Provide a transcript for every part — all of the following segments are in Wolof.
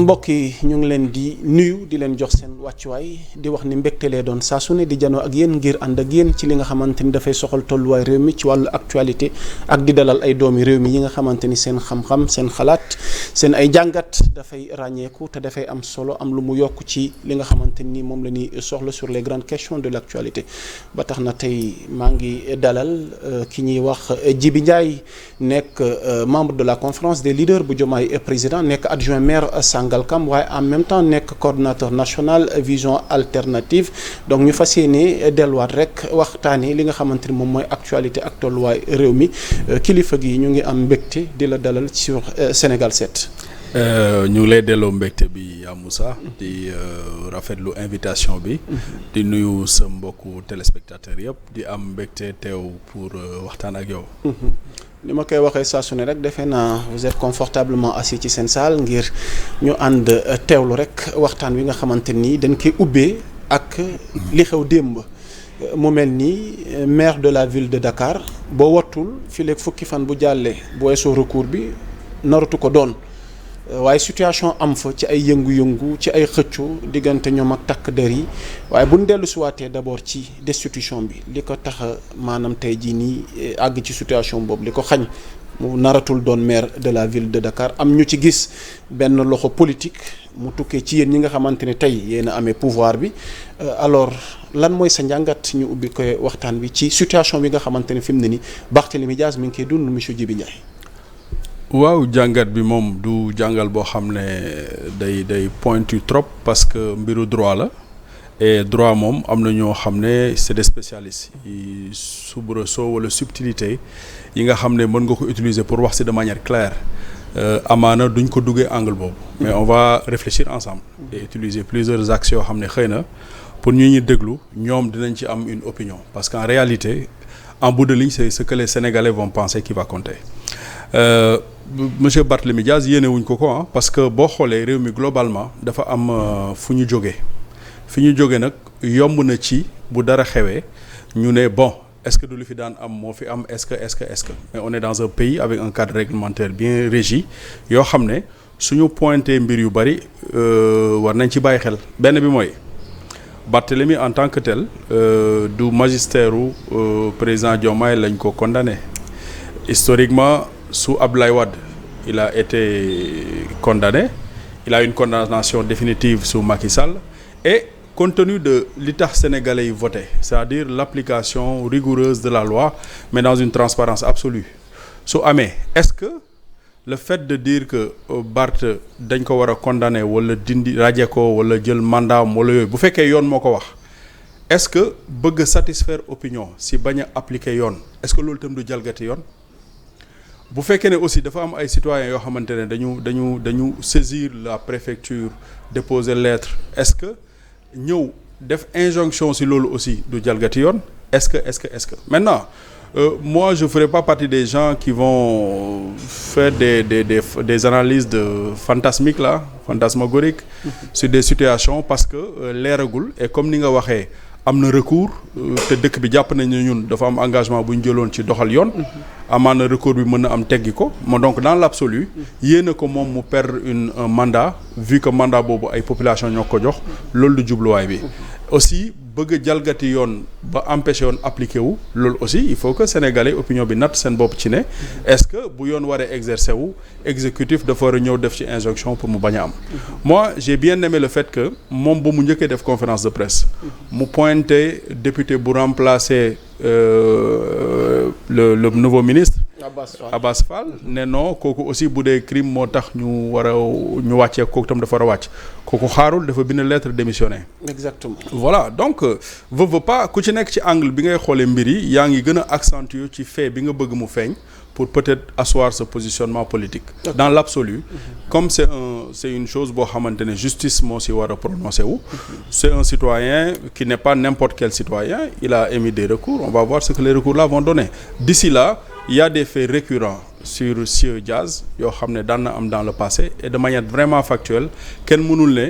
mbokk yi ñu ngi leen di nuyu di leen jox seen wàccuwaay di wax ni mbégte lee doon saa su ne di janoo ak yéen ngir ànd ak yéen ci li nga xamante ni dafay soxal tolluwaay réew mi ci wàllu actualité ak di dalal ay doomi réew mi yi nga xamante ni seen xam-xam seen xalaat seen ay jàngat dafay ràññeeku te dafay am solo am lu mu yokk ci li nga xamante ni moom la ñuy soxla sur les grandes questions de l'actualité ba tax na tey maa ngi dalal ki ñuy wax Djibi Ndiaye nekk membre de la conférence des leaders bu Diomaye président nekk adjoint maire Sangalkam waaye en même temps nekk coordonnateur national vision alternative donc ñu fas yéene delluwaat rek waxtaanee li nga xamante ni moom mooy actualité ak tolluwaay réew mi kilifa gi ñu ngi am mbégte di la dalal sur Sénégal 7. ñu ngi lay delloo mbégte bi yaa Moussa di rafetlu invitation bi di nuyu sa mbokku téléspectateurs yëpp di am mbégte teew pour waxtaan ak yow. ni ma koy waxee saa su ne rek defe naa vous êtes confortablement assis ci seen salle ngir ñu ànd teewlu rek waxtaan wi nga xamante ni dañ koy ubbee ak li xew démb mu mel ni maire de la ville de Dakar boo wattul fii léegi fukki fan bu jàllee bu weesoo recours bi naratu ko doon waaye situation am fa ci ay yëngu-yëngu ci ay xëccu diggante ñoom ak takk der yi waaye bu ñu dellu si waatee d'abord ci destitution bi li ko tax maanaam tey jii nii àgg ci situation boobu li ko xañ mu naratul doon maire de la ville de Dakar am ñu ci gis benn loxo politique mu tukkee ci yéen ñi nga xamante ne tey yéen a amee pouvoir bi alors lan mooy sa njàngat ñu ubbi koy waxtaan bi ci situation bi nga xamante ne fi mu ne nii Barthélémy Dias mi ngi koy dund monsieur Djibi Ndiaye. waaw jàngat bi moom du jàngal boo xam ne day pointu trop parce que mbiru droit la et droit moom am na ñoo xam ne c'est des spécialistes yi soubresaut wala subtilité yi nga xam ne mën nga ko utiliser pour wax ci de manière claire amaana duñ ko duggee angle boobu mais on va réfléchir ensemble et utiliser plusieurs axes yoo xam ne xëy na pour ñu déglu ñoom dinañ ci am une opinion parce qu'en réalité en bout de ligne c'est ce que les Sénégalais vont penser qui va compter. Monsieur Barthélémy Dias yéene wuñ ko parce que boo xoolee réew mi globalement dafa am fu ñu jógee fi ñu jógee nag yomb na ci bu dara xewee ñu ne bon est-ce que du lu fi daan am moo fi am est-ce que mais on est dans un pays avec un cadre réglementaire bien régi yoo xam ne suñu pointé mbir yu bari war nañ ci bàyyi xel benn bi mooy Barthélémy en tant que tel du magistère u président Diomaye lañ ko condamné historiquement sous Abdoulaye Wade il a été condamné il a une condamnation définitive sous Macky Sall et compte tenu de li tax sénégalais yi voté c'est-à-dire l'application rigoureuse de la loi mais dans une transparence absolue su amee est-ce que le fait de dire que Barth dañ ko war a condamné wala dindi raje ko wala jël mandat am wala yooyu bu fekkee yoon moo ko wax est-ce que bëgg satisfaire opinion si bañ a appliquer yoon est-ce que loolu itam du jalgati yoon bu fekkee ne aussi dafa am ay citoyens yoo xamante ne dañu saisir la préfecture déposer lettre est-ce que ñëw def injonction si loolu aussi du jalgati yoon est-ce que maintenant moi je ferai pas partie des gens qui vont faire des analyses fantasmagoriques sur des situations parce que leeragul et comme ni nga waxee am na recours te dëkk bi jàpp nañ ne ñun dafa am engagement bu ñu jëloon ci doxal yoon amaana recours bi mën na am teggi ko moo donc dans l'absolu yéena ko moom mu perdre un mandat vu que mandat boobu ay population ñoo ko jox loolu du jubluwaay bi aussi bëgg a jalgati yoon ba empêcher yoon appliqué wu loolu aussi il faut que sénégalais opinion bi natt seen bopp ci ne est-ce que bu yoon waree exercer wu exécutif dafa war a ñëw def ci injonction pour mu bañ a am moi j'ai bien aimé le fait que moom ba mu njëkkee def conférence de presse mu pointé député bu remplacer le nouveau ministre Abass Fall ne non kooku aussi bu dee crime moo tax ñu wàccee kooku tam dafa war a wàcc kooku xaarul dafa bind lettre démissionnaire. Exactement. Voilà donc veut pas ku ci nekk ci angle bi ngay xoolee mbir yi yaa ngi gën a accentuer ci fait bi nga bëgg mu feeñ pour peut-être asseoir ce positionnement politique. Okay. Dans l'absolu comme c'est une chose boo xamante ne justice moo si war a prononcé wu. C'est un citoyen qui n'est pas n'importe quel citoyen il a émis des recours on va voir ce que les recours là vont donner d'ici là. Il y a des faits récurrents sur Diaz yoo xam ne daan na am dans le passé et de manière vraiment factuelle kenn mënul ne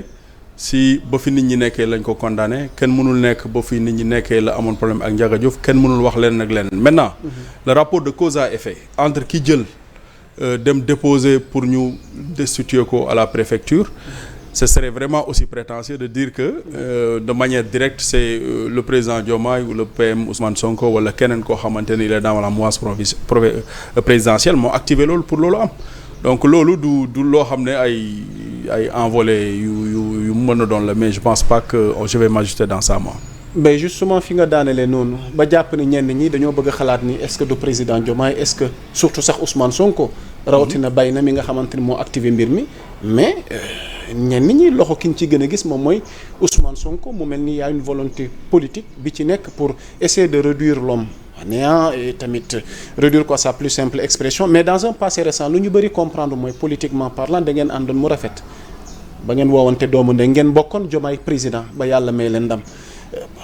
si ba fi nit ñi nekkee lañ ko condamné kenn mënul nekk ba fi nit ñi nekkee la amoon problème ak Ndiaga Diouf kenn mënul wax leneen ak leneen maintenant le rapport de cause à effet entre ki jël dem déposer pour ñu destituer ko à la préfecture ce serait vraiment aussi prétentieux de dire que de manière directe c'est le président Diomaye ou le PM Ousmane Sonko wala keneen koo xamante ni il est dans la moise présidentielle moo activé loolu pour loolu am donc loolu du loo xam ne ay envolées yu mën a doon la mais je pense pas que je vais m'ajuster dans ça moi. mais justement fi nga daanelee noonu ba jàpp ni ñenn ñi dañoo bëgg a xalaat ni est-ce que du président Diomaye est-ce que surtout sax Ousmane Sonko rawatina bay na mi nga xamante ni moo activé mbir mi mais ñenn ñi loxo ki ñu ci gën a gis moom mooy Ousmane Sonko mu mel ni y a une volonté politique bi ci nekk pour essayer de réduire l'homme à néant et tamit réduire quoi sa plus simple expression mais dans un passé récent lu ñu bëri comprendre mooy politiquement parlant da ngeen àndoon mu rafet ba ngeen woowante doomu ndey ngeen bokkoon Diomaye président ba yàlla may leen ndam.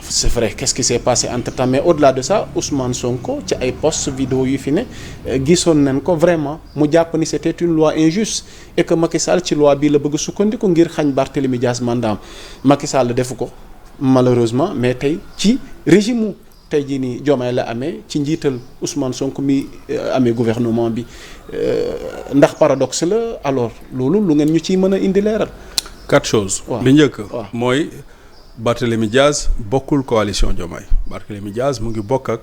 C'est vrai qu'est-ce qui s'est passé entre-temps mais au-delà de ça Ousmane Sonko ci ay posts vidéo yu fi ne gisoon nañ ko vraiment mu jàpp ni c'était une loi injuste et que Macky Sall ci loi bii la bëgg sukkandiku ngir xañ Barthélémy Dias mandaam Macky Sall defu ko malheureusement mais tey ci régime mu tey jii nii Diomaye la amee ci njiital Ousmane Sonko mi amee gouvernement bi ndax paradoxe la alors loolu lu ngeen ñu ciy mën a indi leeral. 4 choses. li njëkk mooy. Barthélémy Dias bokkul coalition Diomaye Barthélémy Dias mu ngi bokk ak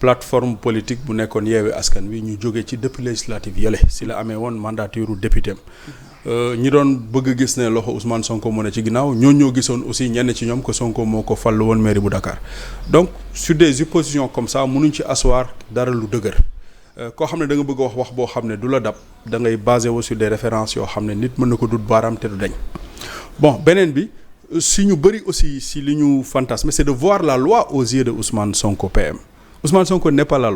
plateforme politique bu nekkoon Yewwi Askan Wi ñu jóge ci depuis législative yële si la amee woon mandature député am ñi doon bëgg gis ne loxo Ousmane Sonko mu ne ci ginnaaw ñoo gisoon aussi ñenn ci ñoom que Sonko moo ko fallu woon mairie bu Dakar donc sur des suppositions comme ça mënuñ ci asseoir dara lu dëgër koo xam ne da nga bëgg wax boo xam ne du la dab da ngay basé wu sur des références yoo xam ne nit mën na ko dut baaraam te du dañ bon beneen bi. si ñu bëri aussi si li ñu fantasme c'est de voir la loi aux yeux de Ousmane Sonko PM Ousmane Sonko n'est pas la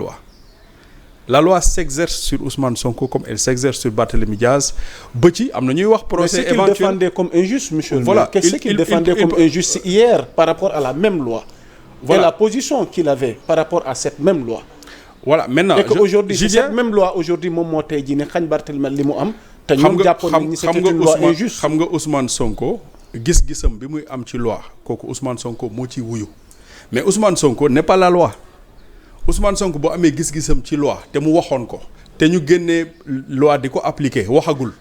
loi s'exerce sur Ousmane Sonko comme elle s'exerce sur Barthélémy Dias ba ci am na ñuy wax procès éventuel. Mais ce qu'il défendait comme injuste monsieur voilà qu'est-ce qu'il défendait comme injuste hier par rapport à la même loi voilà. Et la position qu'il avait par rapport à cette même loi voilà maintenant et que aujourd'hui c'est cette même loi aujourd'hui moom moo tey jii ne xañ Barthélémy li mu am te ñoom jàppoon nañ ni c'était une loi injuste xam nga Ousmane Sonko gis-gisam bi muy am ci loi kooku Ousmane Sonko moo ciy wuyu mais Ousmane Sonko n'est pas la loi Ousmane Sonko boo amee gis-gisam ci loi te mu waxoon ko te ñu génnee loi di ko appliquer waxagul.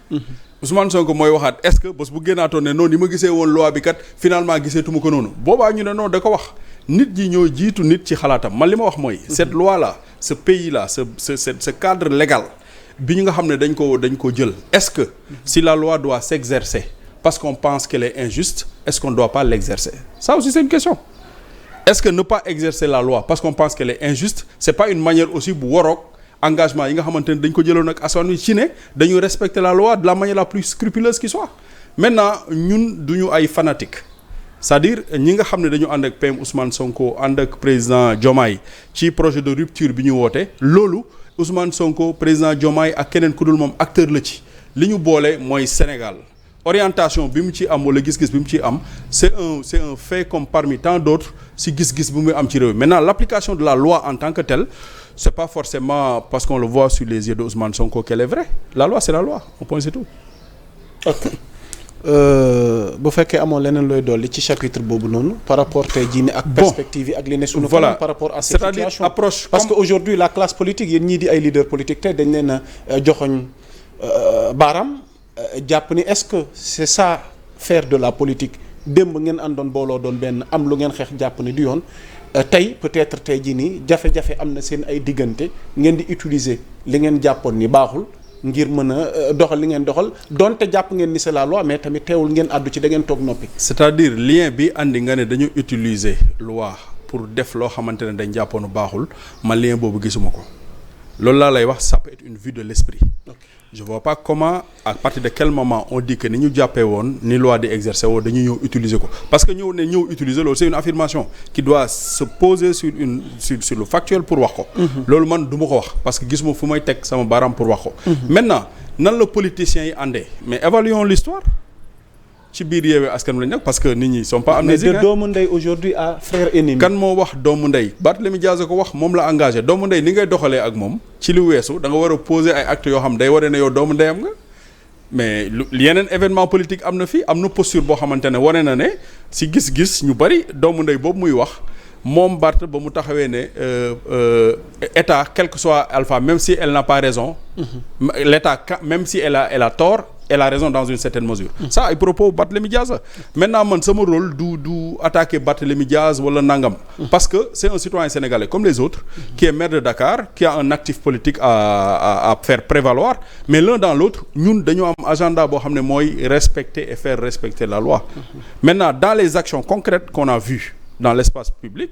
Ousmane Sonko mooy waxaat est-ce que bés bu génnaatoon ne noonu ni ma gisee woon loi bi kat finalement giseetuma ko noonu boobaa ñu ne non da ko wax nit ñi ñoo jiitu nit ci xalaatam man li ma wax mooy. cette loi là ce pays là ce cadre légal bi ñu nga xam ne dañ ko jël est-ce que si la loi doit s'exercer parce qu'on pense qu'elle est injuste est-ce qu'on ne doit pas l'exercer ça aussi c'est une question est-ce que ne pas exercer la loi parce qu'on pense qu'elle est injuste c'est pas une manière aussi bu waroog engagement yi nga xamante ne dañ ko jëloon ak askan wi ci ne dañu respecter la loi de la manière la plus scrupuleuse qui soit maintenant ñun duñu ay fanatiques c'est-à-dire ñi nga xam ne dañu ànd ak PM Ousmane Sonko ànd ak président Diomaye ci projet de rupture bi ñu woote loolu Ousmane Sonko président Diomaye ak keneen ku dul moom acteur la ci li ñu boole mooy Sénégal orientation bi mu ci am wala gis-gis bi mu ci am c'est un fait comme parmi tant d'autres si gis-gis bi muy am ci réew mi maintenant l'application de la loi en tant que telle c'est pas forcément parce qu'on le voit sur les yeux de Ousmane Sonko qu'elle est vraie la loi c'est la loi au point c'est tout. ok bu fekkee amoon leneen looy dolli ci chapitre boobu noonu par rapport tey jii ne ak perspective yi ak li ne sunu voilà par rapport à cette c'est-à-dire situation approche parce que aujourd'hui la classe politique yéen ñii di ay leaders politiques tey dañ leen a joxoñ baaraam jàpp ni est-ce que c'est ça faire de la politique démb ngeen àndoon booloo doon benn am lu ngeen xeex jàpp ni du yoon tey peut-être tey jii nii jafe-jafe am na seen ay diggante ngeen di utiliser li ngeen jàppoon ni baaxul ngir mën a doxal li ngeen doxal donte jàpp ngeen ni c'est la loi mais tamit teewul ngeen àddu ci da ngeen toog noppi. c'est-à-dire lien bi andi nga ne dañu utiliser loi pour def loo xamante ne dañ jàppoonu baaxul man lien boobu gisuma ko loolu laa lay wax ça peut être une vue de l'esprit. Okay. Je vois pas comment à partir de quel moment on dit que ni ñu jàppee woon ni loi di exercer woo dañu ñëw utiliser ko parce que ñëw utiliser loolu c'est une affirmation qui doit se poser sur le factuel pour wax ko. loolu man du ma ko wax parce que gisuma fu may teg sama baaraam pour wax ko. maintenant nan la politiciens yi àndee mais évaluons l'histoire ci biir Yewwi Askan Wi lañ nag parce que nit ñi sont pas amnésiques. mais de doomu ndey aujourd'hui à frère ennemi. kan moo wax doomu ndey Barthélémy Dias ko wax moom la engagé doomu ndey ni ngay doxalee ak moom ci lu weesu da nga war a poser ay actes yoo xam day waree ne yow doomu ndeyam nga mais yeneen événement politique am na fi am na posture boo xamante ne wane na ne si gis-gis ñu bari doomu ndey boobu muy wax moom Barth ba mu taxawee ne état quel que soit alpha même si elle n'a pas raison. l'état même si elle a tort. Elle a raison dans une certaine mesure. Ça ay propos Barthélémy Diaz maintenant man sama rôle du attaquer Barthélémy Diaz wala nangam. Parce que c'est un citoyen sénégalais comme les autres. Qui est maire de Dakar qui a un actif politique à faire prévaloir mais l'un dans l'autre ñun dañoo am agenda boo xam ne mooy respecter et faire respecter la loi. Maintenant dans les actions concrètes qu'on a vues dans l'espace public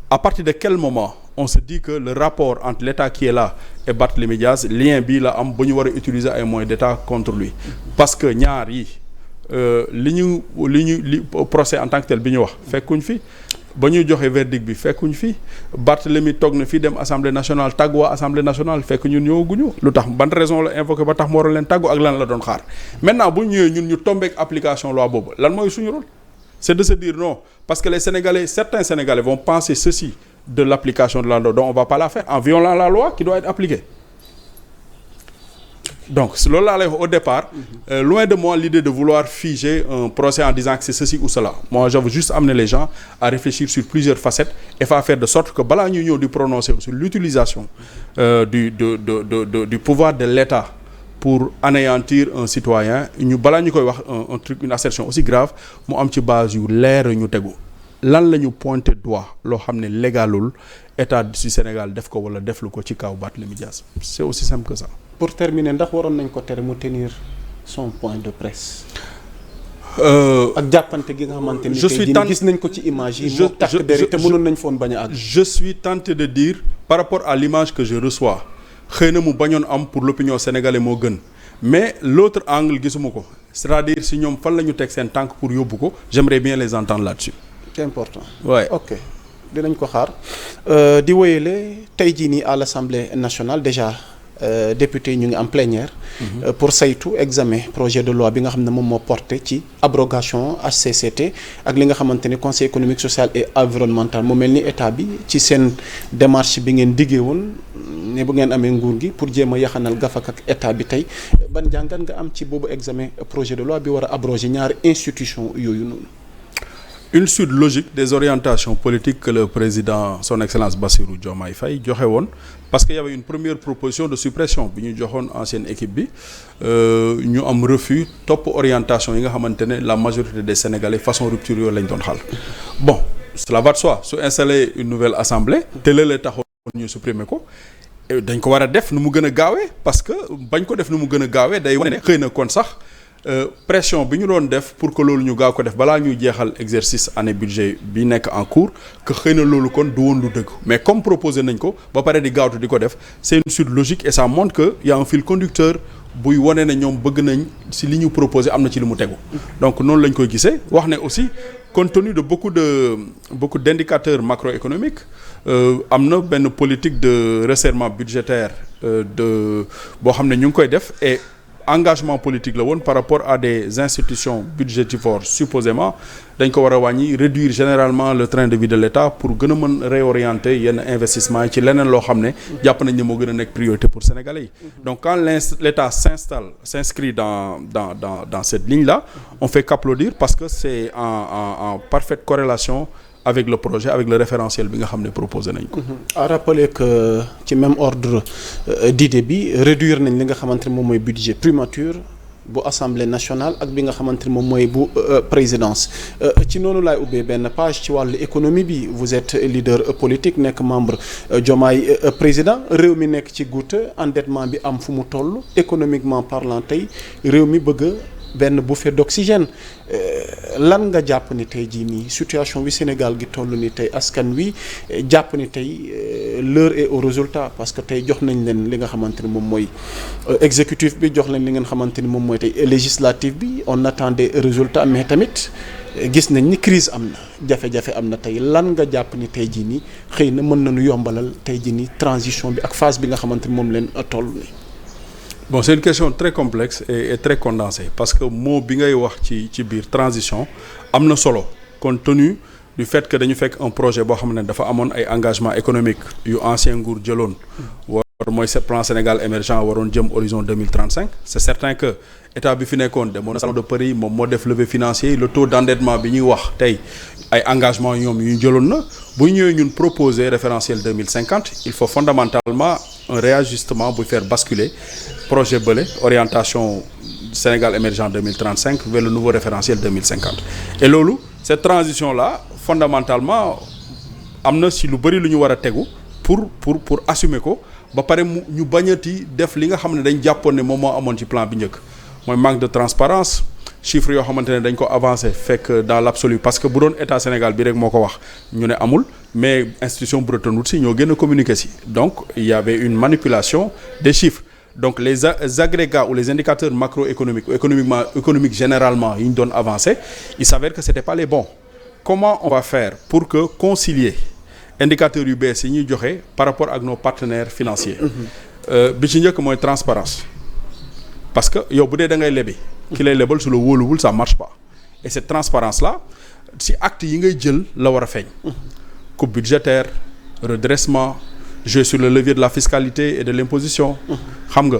à partir de quel moment on se dit que le rapport entre l'État qui est là et Barthélémy Diaz lien bii la am ba ñu war a utiliser ay moyens d'État contre lui parce que ñaar yi li procès en tant que tel bi ñu wax fekkuñ fi ba ñuy joxe verdict bi fekkuñ fi Barthélémy toog na fii dem assemblée nationale tàggu waa assemblée nationale fekk ñun ñëwaguñu lu tax ban raison la invoqué ba tax mu waroon leen tàggu ak lan la doon xaar maintenant bu ñëwee ñun ñu tombeek application loi boobu lan mooy suñu rôle c'est de se dire non parce que certains Sénégalais vont penser ceci de l'application de la loi donc on va pas la faire en violant la loi qui doit être appliquée donc loolu laa lay wax au départ loin de moi l'idée de vouloir figer un procès en disant que c'est ceci ou cela moi je veux juste amener les gens à réfléchir sur plusieurs facettes et faire de sorte que balaa ñuy ñëw di prononcer sur l'utilisation du pouvoir de l'État pour anéantir un citoyen balaa ñu koy wax un truc une assertion aussi grave mu am ci base yu leer ñu tegu lan la ñu pointer doigt loo xam ne légalul état du Sénégal def ko wala deflu ko ci kaw Barthélémy Diaz c'est aussi simple que ça. pour terminer ndax waroon nañ ko tere mu tenir son point de presse. ak jàppante gi nga xamante ni gis nañ ko ci image yi. moo takk der te mënoon nañ foon bañ a àgg. je suis tenté de dire par rapport à l'image que je reçois xëy na mu bañoon am pour l'opinion sénégalaise moo gën mais l'autre angle gisuma ko c'est-à-dire si ñoom fan la ñu teg seen tànk pour yóbbu ko j'aimerais bien les entendre là-dessus. c'est important. Ouais. Ok dinañ ko xaar di wéyale tey jii nii à l'Assemblée nationale déjà député ñu ngi en plénière. Pour saytu examen projet de loi bi nga xam ne moom moo porté ci abrogation HCCT ak li nga xamante ni conseil économique social et environnemental mu mel ni état bi ci seen démarche bi ngeen diggee woon ne bu ngeen amee nguur gi pour jéem a yaxanal gafak ak état bi tey ban jàngat nga am ci boobu examen projet de loi bi war a abroger ñaari institution yooyu noonu. Une suite logique des orientations politiques que le président son excellence Bassirou Diomaye Faye joxe woon parce que y avait une première proposition de suppression bi ñu joxoon ancienne équipe bi ñu am refus topp orientation yi nga xamante ne la majorité des Sénégalais façon rupture yooyu lañ doon xaal bon cela va de soi su installer une nouvelle assemblée te la taxoon ñu supprimer ko dañ ko war a def nu mu gën a gaawee parce que bañ ko def nu mu gën a gaawee day wane ne xëy na kon sax pression bi ñu doon def pour que loolu ñu gaaw ko def balaa ñuy jeexal exercice année budget bi nekk en cours que xëy na loolu kon du woon lu dëgg mais comme proposé nañ ko ba pare di gaawtu di ko def c'est une suite logique et ça montre que y a un fil conducteur buy wane ne ñoom bëgg nañ si li ñu proposé am na ci li mu tegu donc noonu lañ koy gisee wax ne aussi compte tenu de beaucoup d'indicateurs macroéconomiques am na benn politique de resserrement budgétaire boo xam ne ñu ngi koy def et engagement politique la woon par rapport à des institutions budgétivores supposément dañ ko war a wàññi réduire généralement le train de vie de l'État pour gën a mën réorienter yenn investissement yi ci leneen loo xam ne jàpp nañ ne moo gën a nekk priorité pour Sénégalais yi donc quand l'État s'inscrit dans cette ligne-là on fait qu'applaudir parce que c'est en parfaite corrélation avec le projet avec le référentiel bi nga xam ne proposé nañ ko. à rappeler que ci même ordre d'idée bi réduire nañ li nga xamante ne moom mooy budget primature bu assemblée nationale ak bi nga xamante ne moom mooy bu présidence ci noonu laay ubbee benn page ci wàllu économie bi vous êtes leader politique nekk membre Diomaye président réew mi nekk ci goutte endettement bi am fu mu toll économiquement parlant tey réew mi bëgg benn bouffée d'oxygène lan nga jàpp ni tey jii nii situation bi Sénégal gi toll ni tey askan wi jàpp ni tey l'heure est au résultat parce que tey jox nañ leen li nga xamante ni moom mooy exécutif bi jox leen li ngeen xamante ni moom mooy tey législatif bi on attend des résultats mais tamit gis nañ ni crise am na jafe-jafe am na tey lan nga jàpp ni tey jii nii xëy na mën nañu yombalal tey jii nii transition bi ak phase bi nga xamante ni moom leen toll ni bon c'est une question très complexe et très condensée parce que mot bi ngay wax ci biir transition am na solo compte tenu du fait que dañu fekk un projet boo xam ne dafa amoon ay engagements économiques yu ancien nguur jëloon mooy plan Sénégal émergent waroon jëm horizon 2035 c'est certain que état bi fi nekkoon demoon na salon de Paris moom moo def levée financier le taux d'endettement bi ñuy wax tey ay engagement ñoom yu ñu jëloon na bu ñëwee ñun proposer référentiel 2050 il faut fondamentalement un réajustement buy faire basculer projet bële orientation Sénégal émergent 2035 vers le nouveau référentiel 2050 et loolu cette transition là fondamentalement am na si lu bëri lu ñu war a tegu pour assumer ko ba pare mu ñu bañati def li nga xam ne dañ jàppoon ne moom moo amoon ci plan bi njëkk mooy manque de transparence chiffres yoo xamante ne dañ ko avancé fekk dans l'absolu parce que bu doon état Sénégal bi rek moo ko wax ñu ne amul mais institution Bretton Woods si ñoo gën a communiquer si donc il y avait une manipulation des chiffres donc les agrégats ou les indicateurs macroéconomiques ou économiques généralement yi ñu doon avancé il s'avère que c'était pas les bons comment on va faire pour que concilier indicateurs yu bees yi ñuy joxe par rapport ak nos partenaires financiers bi ci njëkk mooy transparence parce que yow bu dee da ngay lebi ki lay lebal su la wóoluwul ça marche pas et cette transparence là si acte yi ngay jël la war a feeñ coupe budgétaire redressement jouer sur le levier de la fiscalité et de l'imposition xam nga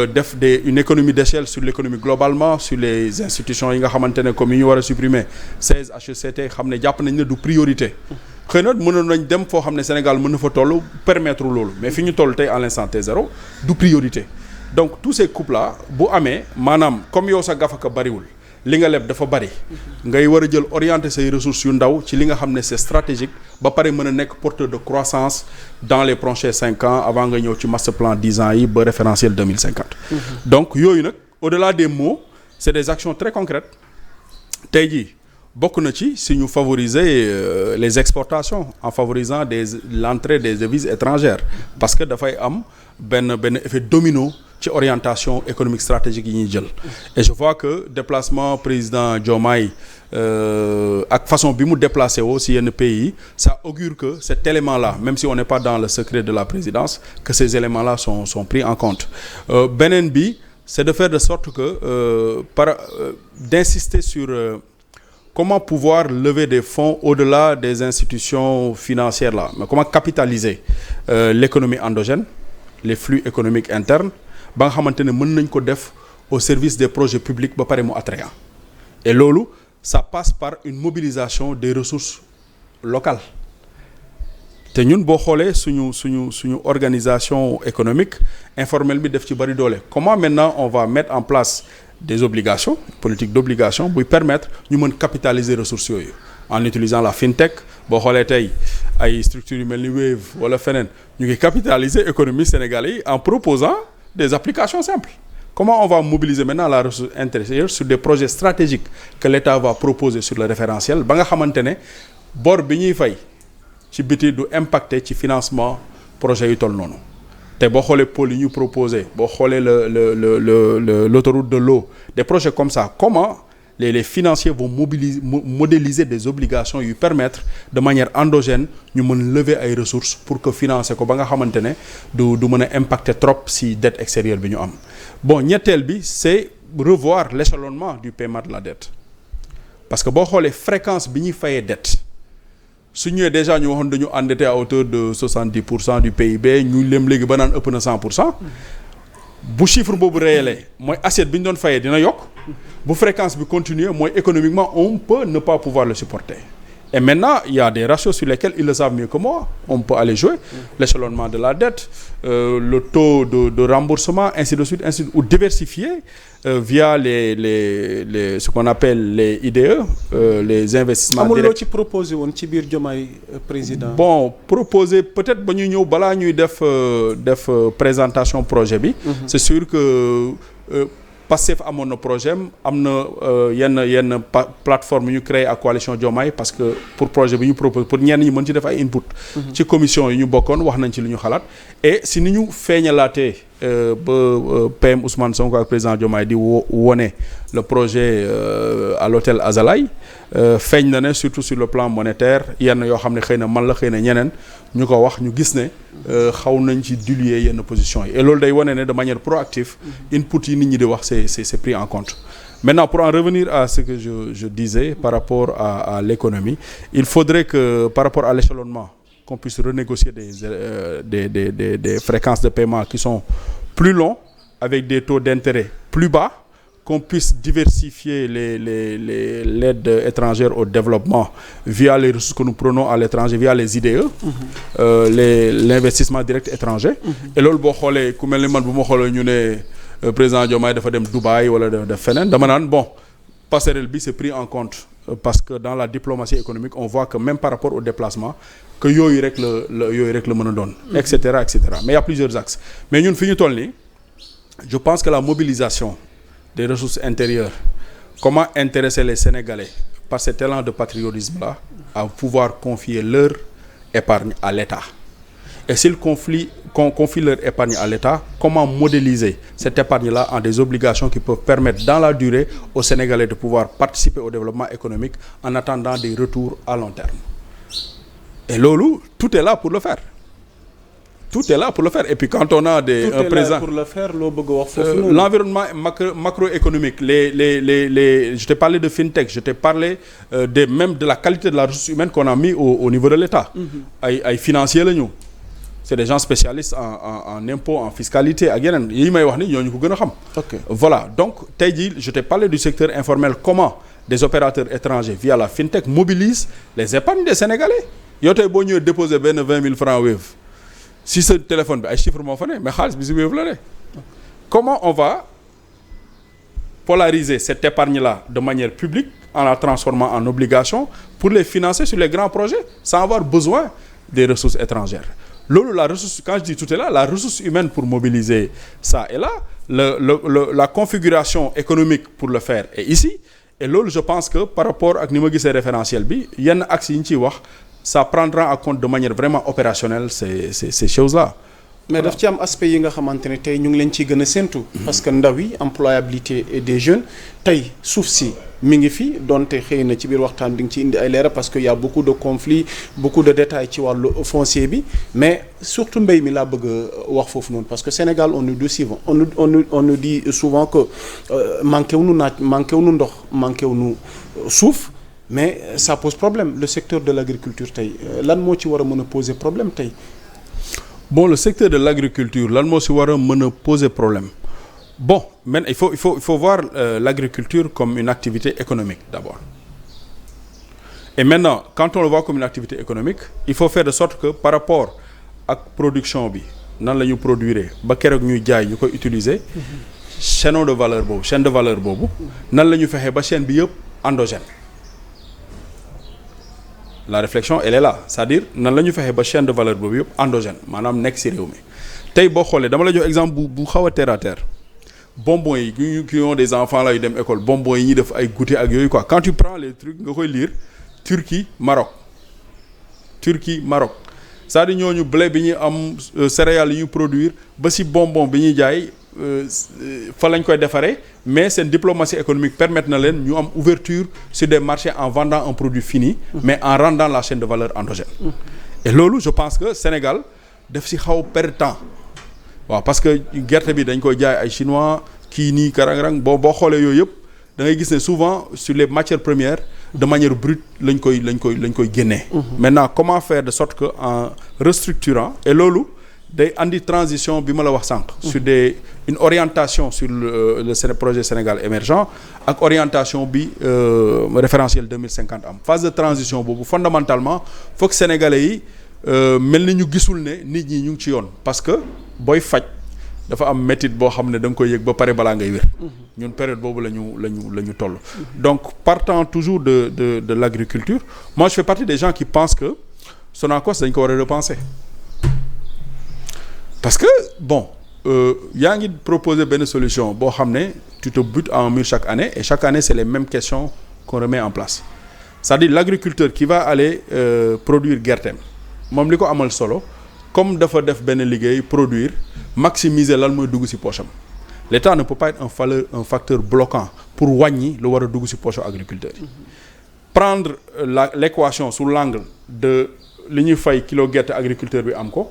def une économie d'échelle sur l'économie globalement sur les institutions yi nga xamante ne comme yi ñu war a supprimer 16 HECT xam ne jàpp nañ ne du priorité xëy na mënoon nañ dem foo xam ne Sénégal mën na fa toll permettre loolu mais fi ñu toll tey à l'instant T0 du priorité donc tous ces coupes là bu amee maanaam comme yow sa gafaka bariwul li nga leb dafa bari ngay war a jël orienter say ressources yu ndaw ci li nga xam ne c'est stratégique ba pare mën a nekk porteur de croissance dans les prochains 5 ans avant nga ñëw ci master plan 10 ans yi ba référentiel 2050 donc yooyu nag au-delà des mots c'est des actions très concrètes tey jii bokk na ci si ñu favoriser les exportations en favorisant l'entrée des devises étrangères parce que dafay am benn effet domino ci orientation économique stratégique yi ñuy jël et je vois que déplacement président Diomaye ak façon bi mu déplacé woo si yenn pays yi ça augure que cet élément là même si on n'est pas dans le secret de la présidence que ces éléments là sont pris en compte beneen bi c'est de faire de sorte que d'insister sur comment pouvoir lever des fonds au-delà des institutions financières là mais comment capitaliser l'économie endogène les flux économiques internes ba nga xamante ne mën nañ ko def au service des projets publics ba pare mu attrayant et loolu ça passe par une mobilisation des ressources locales te ñun boo xoolee suñu organisation économique informelle bi def ci bari doole comment maintenant on va mettre en place des obligations politique d'obligation buy permettre ñu mën capitaliser ressources yooyu en utilisant la fintech boo xoolee tey ay structures yu mel ni Wave wala feneen ñu ngi capitaliser économie sénégalaise yi en proposant des applications simples comment on va mobiliser maintenant la ressource intérieure sur des projets stratégiques que l'État va proposer sur le référentiel ba nga xamante ne bor bi ñuy fay ci biti du impacter ci financement projet yu toll noonu te boo xoolee pôle yi ñu proposé boo xoolee l'autoroute de l'eau des projets comme ça comment les financiers vont modéliser des obligations yu permettre de manière endogène ñu mën lever ay ressources pour que financer ko ba nga xamante ne du mën a impacter trop si dette extérieure bi ñu am bon ñetteel bi c'est revoir l'échelonnement du paiement de la dette parce que boo xoolee fréquence bi ñuy fayee dette su ñëwee déjà ñu waxoon dañu endetté à hauteur de 70% du PIB ñu lem léegi ba naan ëpp na 100% bu chiffre boobu réelé mooy assiette bi ñu doon fayee dina yokk bu fréquence bi continuer mooy économiquement on peut ne pas pouvoir le supporter et maintenant il y a des ratios sur lesquels ils le savent mieux que moi on peut aller jouer l'échelonnement de la dette le taux de remboursement ainsi de suite ou diversifier via les ce qu'on appelle les IDE les investissements directs. amul loo ci proposé woon ci biir Diomaye président. bon proposé peut-être ba ñuy ñëw balaa ñuy def présentation projet bi. C'est sûr que Pastef amoon na projet am na yenn plateforme yu ñu créé ak coalition Diomaye parce que pour projet bi ñu propose pour ñenn ñi mën ci def ay input ci commission yi ñu bokkoon wax nañ ci lu ñu xalaat et si ni ñu feeñalaatee ba PM Ousmane Sonko ak président Diomaye di wone le projet à l'hôtel Azalaï feeñ na ne surtout sur le plan monétaire yenn yoo xam ne xëy na man la xëy na ñeneen ñu ko wax ñu gis ne xaw nañ ci diluer yenn positions yi et loolu day wane ne de manière proactive input yi nit ñi di wax c'est pris en compte. Maintenant pour en revenir à ce que je disais par rapport à l'économie il faudrait que par rapport à l'échelonnement qu'on puisse renégocier des fréquences de paiement qui sont plus longs, avec des taux d'intérêt plus bas, qu'on puisse diversifier l'aide étrangère au développement via les ressources que nous prenons à l'étranger, via les IDE, l'investissement direct étranger. Et loolu boo xoolee ku mel ni man bu ma xoolee ñu ne président Diomaye dafa dem Dubaï wala def feneen dama naan bon passerelle bi c'est pris en compte parce que dans la diplomatie économique on voit que même par rapport au déplacement que yooyu rek la mën a doon. et cetera et cetera mais il y a plusieurs axes mais ñun fi ñu toll nii je pense que la mobilisation des ressources intérieures, comment intéresser les Sénégalais par cet élan de patriotisme-là à pouvoir confier leur épargne à l'État. Et s'ils confient leur épargne à l'État, comment modéliser cette épargne-là en des obligations qui peuvent permettre dans la durée aux Sénégalais de pouvoir participer au développement économique en attendant des retours à long terme. Et loolu, tout est là pour le faire. Tout est là pour le faire. Et puis quand on a un président pour le faire loo bëgg a wax foofu l'environnement macroéconomique je t'ai parlé de fintech je t'ai parlé même de la qualité de la ressource humaine qu'on a mis au niveau de l'État. ay financiers la ñu. C'est des gens spécialistes en impôts, en fiscalité ak yeneen yi may wax ni ñooñu ko gën a xam. Voilà donc tey jii je t'ai parlé du secteur informel, comment des opérateurs étrangers via la fintech mobilisent les épargnes des Sénégalais. Yow tey boo ñëwee déposer benn 20 000 francs Wave si sa téléphone bi ay chiffres moo fa ne mais xaalis bi si Wave la ne. Comment on va polariser cette épargne-là de manière publique en la transformant en obligation pour les financer sur les grands projets sans avoir besoin des ressources étrangères. Loolu la ressource, quand je dis tout est là, la ressource humaine pour mobiliser ça est là, la configuration économique pour le faire est ici. Et loolu je pense que par rapport ak ni ma gisee référentiel bi yenn axes yi ñu ciy wax ça prendra en compte de manière vraiment opérationnelle ces choses-là. mais daf ci am aspect yi nga xamante ne tey ñu ngi leen ciy gën a séntu. parce que ndaw yi employabilité des jeunes tey suuf si mi ngi fi donte xëy na ci biir waxtaan di nga ci indi ay leeral parce que y a beaucoup de conflits beaucoup de détails ci wàllu foncier bi mais surtout mbéy mi laa bëgg a wax foofu noonu parce que Sénégal on nous dit souvent que manqué wu nu naaj manqué wu nu ndox manqué wu nu suuf mais ça pose problème le secteur de l'agriculture tey lan moo ci war a mën a poser problème tey. Bon, le secteur de l'agriculture, lan moo si war a mën a poser problème. Bon, mais il faut voir l'agriculture comme une activité économique d'abord. Et maintenant, quand on le voit comme une activité économique, il faut faire de sorte que par rapport ak production bi nan la ñu produire ba keroog ñuy jaay ñu koy utiliser chaîne de valeur boobu nan la ñu fexee ba chaîne bi yëpp endogène. La réflexion elle est là c'est-à-dire nan la ñu fexee ba chaîne de valeur boobu yëpp endogène maanaam nekk ci réew mi tey boo xoolee dama la jox exemple bu xaw a terre à terre bonbons yi qui ont des enfants là yu dem école bonbons yi ñuy def ay goûter ak yooyu quoi quand tu prends les trucs nga koy lire Turquie Maroc c'est-à-dire ñooñu blé bi ñuy am céréales yi ñu produire ba ci bonbon bi ñuy jaay fa lañ koy defaree mais seen diplomatie économique permettre na leen ñu am ouverture sur des marchés en vendant un produit fini mais en rendant la chaîne de valeur endogène et loolu je pense que Sénégal daf ci xaw perdre temps waaw parce que gerte bi dañ koy jaay ay chinois kii nii karang-rang boo xoolee yooyu yëpp da ngay gis ne souvent sur les matières premières de manière brute lañ koy génnee maintenant comment faire de sorte que en restructurant et loolu day andi transition bi ma la wax sànq sur une orientation sur le projet Sénégal émergent ak orientation bi référentiel 2050 am phase de transition boobu fondamentalement faut que sénégalais yi mel ni ñu gisul ne nit ñi ñu ngi ci yoon parce que booy faj dafa am métit boo xam ne da nga koy yëg ba pare balaa ngay wér ñun période boobu la ñu toll donc partant toujours de l'agriculture moi je fais partie des gens qui pensent que Sonacos dañ ko war a repenser parce que bon yaa ngi proposer benn solution boo xam ne tu te butes à un mur chaque année et chaque année c'est les mêmes questions qu'on remet en place c'est-à-dire l'agriculteur qui va aller produire gerteem moom li ko amal solo comme dafa def benn liggéey produire maximiser lan mooy dugg ci poche am l'État ne peut pas être un facteur bloquant pour wàññi lu war a dugg ci poche agriculteur yi prendre l'équation sous l'angle de li ñuy fay kilo gerte agriculteur bi am ko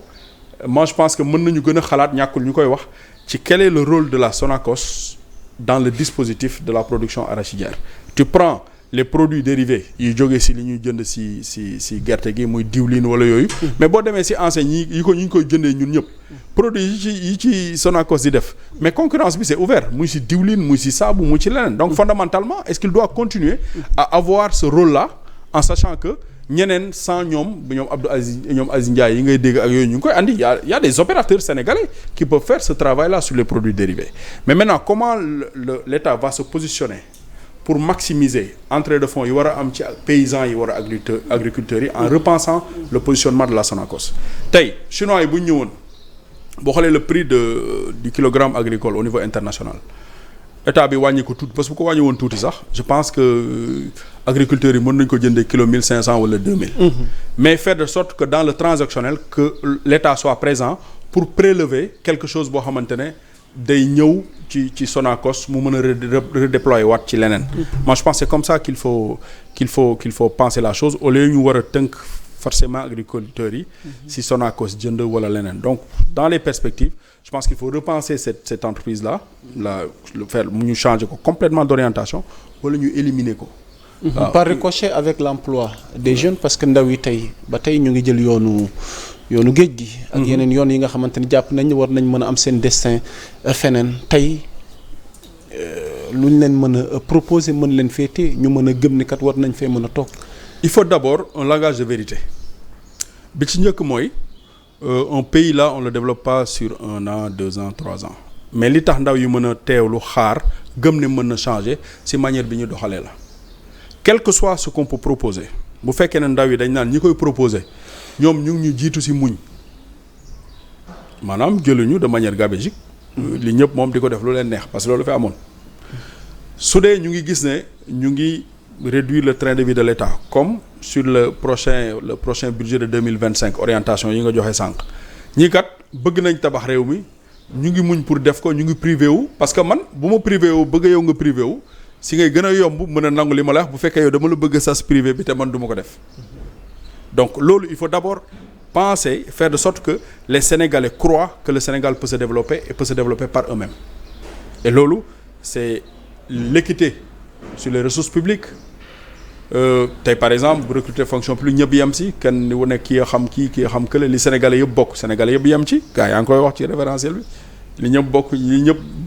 moi je pense que mën nañu gën a xalaat ñàkkul ñu koy wax ci quel est le rôle de la Sonacos dans le dispositif de la production arachidière tu prends les produits dérivés yu jógee si li ñuy jënd si gerte gi muy diwlin wala yooyu. mais boo demee si enseigne yi ko ñu ngi koy jëndee ñun ñëpp. produits yi ci Sonacos di def mais concurrence bi c'est ouvert muy si diwlin muy si saabu muy ci leneen donc fondamentalement est-ce qu'il doit continuer à avoir ce rôle-là en sachant que ñeneen sans ñoom ñoom Aziz Ndiaye yi ngay dégg ak yooyu ñu ngi koy andi y a des opérateurs sénégalais qui peuvent faire ce travail-là sur les produits dérivés mais maintenant comment l'État va se positionner pour maximiser entrée de fonds yi war a am ci paysans yi war a agriculteurs yi en repensant le positionnement de la Sonacos tey chinois yi bu ñu ñëwoon boo xoolee le prix du kilogramme agricole au niveau international état bi wàññi ko tuuti parce que bu ko wàññi woon tuuti sax je pense que agriculteurs yi mën nañu ko jëndee kilo 1500 wala 2000. mais faire de sorte que dans le transactionnel que l'état soit présent pour prélever quelque chose boo xamante ne day ñëw ci Sonacos mu mën a redéployer waat ci leneen. moi je pense c'est comme ça qu'il faut penser la chose au lieu ñu war a tënk forcément agriculteurs yi si Sonacos jënd wala leneen donc dans les perspectives je pense qu'il faut repenser cette entreprise là le faire mu ñu changer ko complètement d'orientation wala ñu éliminer ko. par ricochet avec l'emploi des jeunes parce que ndaw yi tey ba tey ñu ngi jël yoonu géej gi. ak yeneen yoon yi nga xamante ni jàpp nañ war nañ mën a am seen destin feneen tey lu ñu leen mën a proposer mën leen féete ñu mën a gëm ni kat war nañ fee mën a toog. il faut d'abord un langage de vérité bi ci njëkk mooy un pays là on le développe pas sur 1 an 2 ans 3 ans mais li tax ndaw yi mën a teewlu xaar gëm ne mën na changer ci manière bi ñu doxalee la quel que soit ce qu'on peut proposer bu fekkee ne ndaw yi dañ naan ñi koy proposer ñoom ñu ngi ñu jiitu ci muñ maanaam jëluñu de manière gabégique li ñëpp moom di ko def lu leen neex parce que loolu fi amoon su dee ñu ngi gis ne ñu ngi réduire le train de vie de l'État comme sur le prochain budget de 2025 orientation yi nga joxe sànq ñii kat bëgg nañ tabax réew mi ñu ngi muñ pour def ko ñu ngi privé wu parce que man bu ma privé wu bëgg yow nga privé wu si ngay gën a yomb mën a nangu li ma la wax bu fekkee yow dama la bëgg sas privé bi te man du ma ko def donc loolu il faut d'abord penser faire de sorte que les Sénégalais croient que le Sénégal peut se développer et peut se développer par eux-mêmes et loolu c'est l'équité sur les ressources publiques tey par exemple bu recruter fonction publique ñëpp yem si kenn ni wu nekk kii a xam kii a xam kële li Sénégalais yëpp bokk Sénégalais yëpp yem ci gars yaa ngi koy wax ci référentiel bi li ñëpp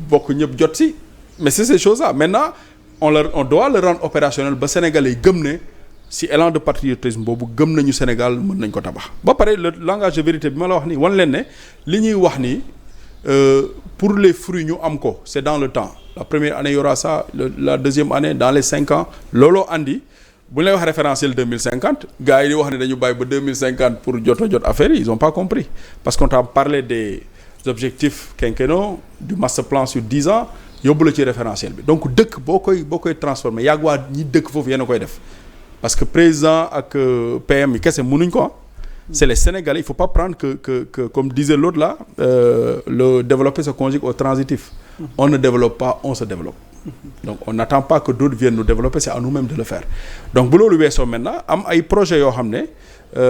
bokk ñëpp jot si mais c'est ces choses-là maintenant on doit le rendre opérationnel ba Sénégalais yi gëm ne si élan de patriotisme boobu gëm nañu Sénégal mën nañ ko tabax ba pare le langage de vérité bi ma la wax nii wan leen ne li ñuy wax nii pour les fruits ñu am ko c'est dans le temps la première année il y aura ça la deuxième année dans les 5 ans looloo andi bu ñu lay wax référentiel 2050 gars yi di wax ne dañu bàyyi ba 2050 pour jot affaire yi ils ont pas compris parce qu'on t'a parlé des objectifs quinquennaux du master plan sur 10 ans yóbbu la ci référentiel bi donc dëkk boo koy transformer yàgg waa ñi dëkk foofu yéen a koy def parce que président ak PM yi kese mënuñ ko c'est les Sénégalais il faut pas prendre que comme disait l'autre là le développer se conjugue au transitif on ne développe pas on se développe donc on n'attend pas que d'autres viennent nous développer c'est à nous-mêmes de le faire donc bu loolu weesoo maintenant am ay projets yoo xam ne